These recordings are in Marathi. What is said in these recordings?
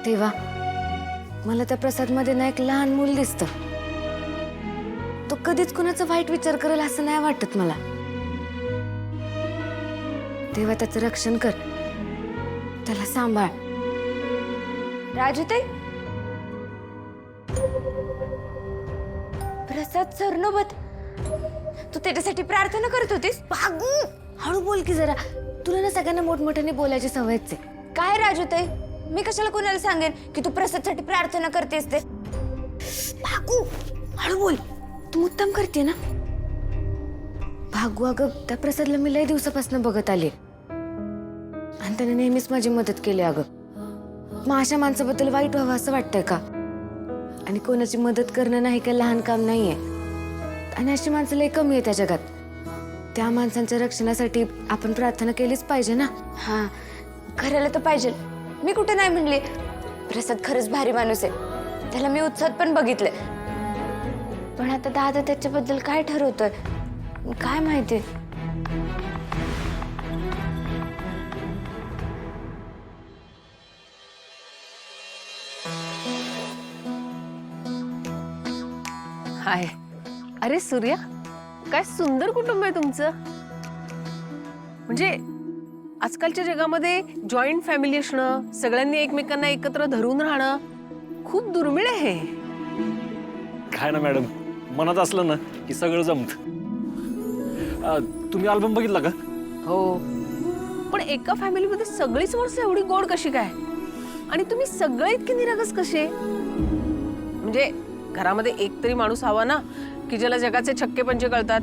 तेव्हा मला त्या प्रसादमध्ये ना एक लहान मूल दिसतं. तो कधीच कुणाचा वाईट विचार करेल असं नाही वाटत मला. तेव्हा त्याचं रक्षण कर, त्याला सांभाळ. राजूताई, प्रसाद सरनोबत तू त्याच्यासाठी प्रार्थना करत होतीस? भागू, हळू बोल की जरा. तुला ना सगळ्यांना मोठमोठ्याने बोलायची सवयच आहे. काय राजूताई, मी कशाला कोणाला सांगेन की तू प्रसादसाठी प्रार्थना करतेस ते? भागू, हळू बोल. तू मुद्दाम करते ना. भागू, अगं त्या प्रसादला मी लय दिवसापासून बघत आले आणि त्याने नेहमीच माझी मदत केली. अगं मग अशा माणसाबद्दल वाईट व्हावं असं वाटतंय का? आणि कोणाची मदत करणं नाही काही लहान काम नाहीये. आणि अशी माणसं लय कमी आहे त्या जगात. त्या माणसांच्या रक्षणासाठी आपण प्रार्थना केलीच पाहिजे ना. हा, करायला तर पाहिजे. मी कुठे नाही म्हणले. प्रसाद खरंच भारी माणूस आहे, त्याला मी उत्साहात पण बघितलंय. पण आता दादा त्याच्याबद्दल काय ठरवतोय काय माहिती. हाय, अरे सूर्या, काय सुंदर कुटुंब आहे तुमचं. म्हणजे आजकालच्या जगामध्ये जॉईंट फॅमिली असणं, सगळ्यांनी एकमेकांना एकत्र धरून राहणं खूप दुर्मिळ आहे. काय ना मॅडम, मनात असलं ना की सगळं जमत. तुम्ही अल्बम बघितला का? हो, पण एका फॅमिलीमध्ये सगळीच माणसं एवढी गोड कशी काय? आणि तुम्ही सगळे इतके निरागस कसे? म्हणजे घरामध्ये एक तरी माणूस हवा ना की ज्याला जगाचे छक्के पंचे कळतात.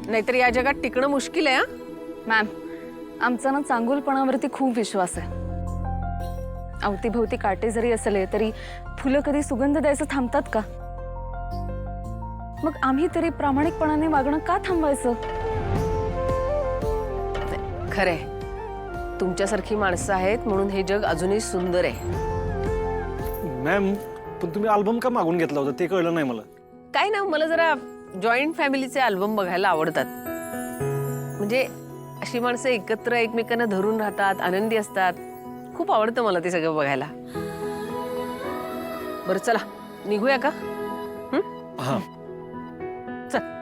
नाहीतर या जगात टिकणं मुश्किल आहे. मॅम, आमचा ना चांगुलपणावरती खूप विश्वास आहे. अवतीभोवती काटे जरी असले तरी फुलं कधी सुगंध द्यायचं थांबतात का? मग आम्ही तरी प्रामाणिकपणाने वागणं का थांबवायचं? खरंय, तुमच्यासारखी माणसं आहेत म्हणून हे जग अजूनही सुंदर आहे. मॅम, पण तुम्ही अल्बम का मागून घेतला होता ते कळलं नाही मला. काय ना, मला जरा जॉईंट फॅमिलीचे अल्बम बघायला आवडतात. म्हणजे अशी माणसं एकत्र एकमेकांना धरून राहतात, आनंदी असतात. खूप आवडतं मला ते सगळं बघायला. बरं चला निघूया का? हा, चल.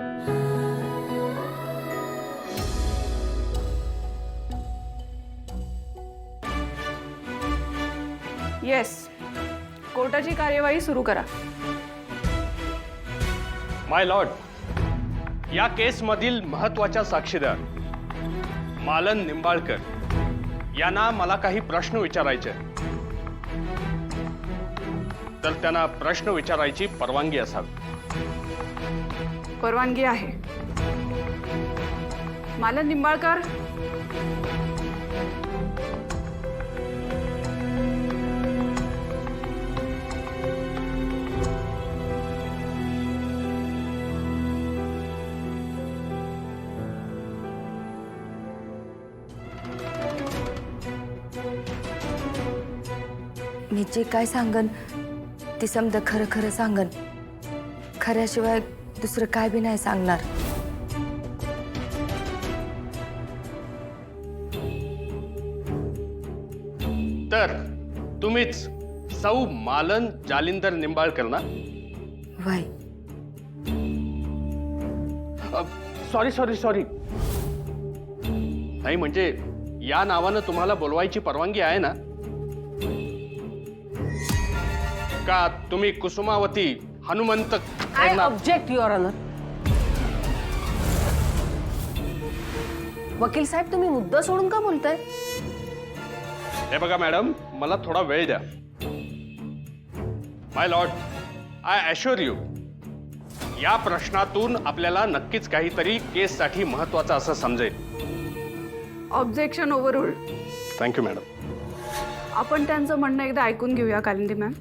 येस, कोर्टाची कार्यवाही सुरू करा. माय लॉर्ड, या केसमधील महत्त्वाच्या साक्षीदार मालन निंबाळकर यांना मला काही प्रश्न विचारायचे. तर त्यांना प्रश्न विचारायची परवानगी असावी. परवानगी आहे. मालन निंबाळकर, मी जे काय सांगन ती समजा खरं खरं सांगन. खऱ्याशिवाय दुसरं काय बी नाही सांगणार. तर तुम्हीच सौ मालन जालिंदर निंबाळकर ना? Y, sorry sorry sorry. नाही म्हणजे या नावानं तुम्हाला बोलवायची परवानगी आहे ना? का तुम्ही Kusumavati Hanumant I object your honour. वकील साहेब, तुम्ही मुद्दा सोडून का बोलताय? हे बघा मॅडम, मला थोडा वेळ द्या. My lord, I assure you, या प्रश्नातून आपल्याला नक्कीच काहीतरी केससाठी महत्वाचं असं समजेल. Objection overruled. Thank you madam. आपण त्यांचं म्हणणं एकदा ऐकून घेऊया. कालिंदी मॅम.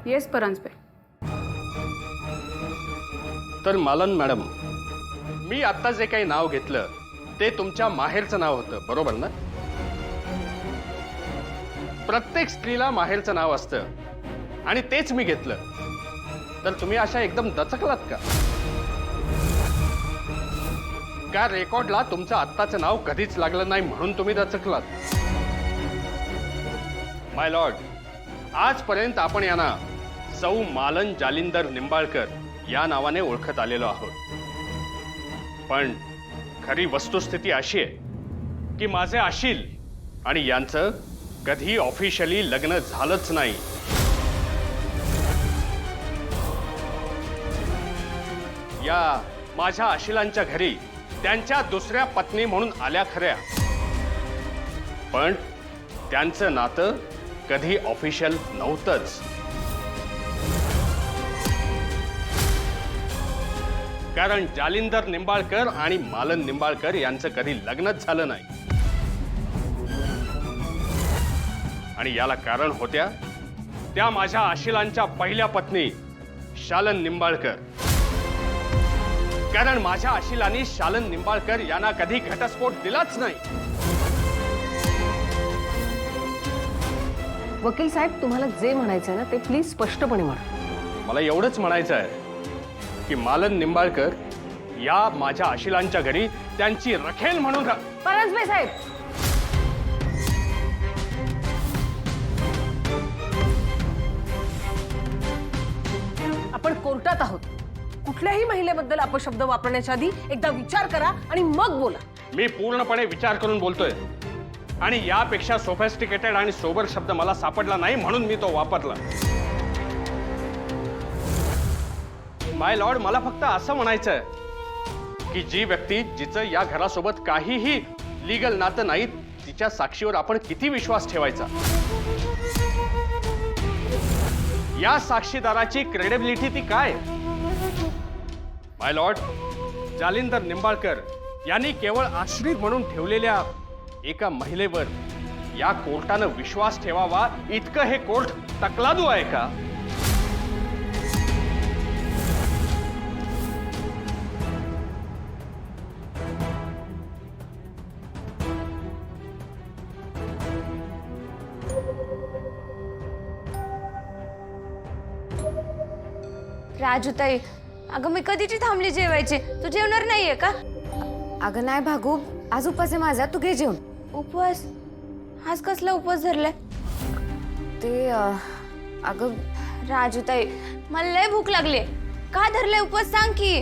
येस परांजपे. तर मालन मॅडम, मी आता जे काही नाव घेतलं ते तुमच्या माहेरचं नाव होतं, बरोबर ना? प्रत्येक स्त्रीला माहेरचं नाव असतं आणि तेच मी घेतलं. तर तुम्ही अशा एकदम दचकलात का? का रेकॉर्डला तुमचं आत्ताचं नाव कधीच लागलं नाही म्हणून तुम्ही दचकलात? माय लॉर्ड, आजपर्यंत आपण यांना सौ मालन जालिंदर निंबाळकर या नावाने ओळखत आलेलो आहोत. पण खरी वस्तुस्थिती अशी आहे की माझे अशील आणि यांचं कधी ऑफिशियली लग्न झालंच नाही. या माझ्या अशिलांच्या घरी त्यांच्या दुसऱ्या पत्नी म्हणून आल्या खऱ्या, पण त्यांचं नातं कधी ऑफिशियल नव्हतंच. कारण जालिंदर निंबाळकर आणि मालन निंबाळकर यांचं कधी लग्नच झालं नाही. आणि याला कारण होत्या त्या माझ्या अशिलांच्या पहिल्या पत्नी शालन निंबाळकर. कारण माझ्या अशिलांनी शालन निंबाळकर यांना कधी घटस्फोट दिलाच नाही. वकील साहेब, तुम्हाला जे म्हणायचं ना ते प्लीज स्पष्टपणे म्हणा. मला एवढंच म्हणायचं आहे की मालन निंबाळकर या माझ्या अशिलांच्या घरी त्यांची रखेल म्हणून परांजपे साहेब, आपण कोर्टात आहोत. कुठल्याही महिलेबद्दल अपशब्द वापरण्याच्या आधी एकदा विचार करा आणि मग बोला. मी पूर्णपणे विचार करून बोलतोय आणि यापेक्षा सोफेस्टिकेटेड आणि सोबर शब्द मला सापडला नाही म्हणून मी तो वापरला. माय लॉर्ड, मला फक्त असं म्हणायचंय की जी व्यक्ती जिचं या घरासोबत काहीही लीगल नातं नाही तिच्या साक्षीवर आपण किती विश्वास ठेवायचा. या साक्षीदाराची क्रेडिबिलिटी ती काय? माय लॉर्ड, जालिंदर निंबाळकर यांनी केवळ आश्रित म्हणून ठेवलेल्या एका महिलेवर या कोर्टानं विश्वास ठेवावा इतकं हे कोर्ट तकलादू आहे का? राजूताई, अगं मी कधीची थांबली जेवायची, तू जेवणार नाहीये का? अगं नाही भागू, आज उपास आहे माझा, तू घे जेवण. उपवास? आज कसला उपवास धरलाय? ते अगं राजूताई, मला लय भूक लागली. का धरलाय उपवास सांग की.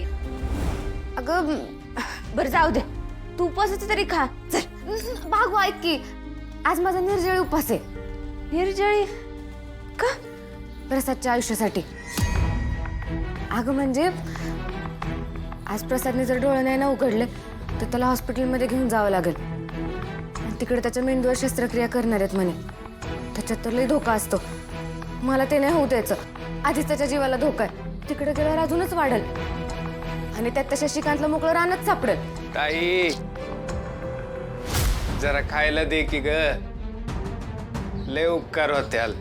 अगं बरं जाऊ दे, तू उपवासाचं तरी खा. चल. भागू ऐक की, आज माझा निर्जळी उपास आहे. निर्जळी का? प्रसादच्या आयुष्यासाठी. अगं म्हणजे आज प्रसादने जर डोळे नाही ना उघडले तर त्याला हॉस्पिटलमध्ये घेऊन जावं लागेल. तिकडे त्याच्या मेंदूवर शस्त्रक्रिया करणार आहेत म्हणे. त्याच्यात तर लई धोका असतो. मला ते नाही होऊ द्यायचं. आधीच त्याच्या जीवाला धोका आहे. तिकडे गेल्यावर अजूनच वाढेल आणि त्यात त्या शशिकांतला मोकळं रानच सापडेल. ताई, जरा खायला दे की ग. लय उपकार होत्याल.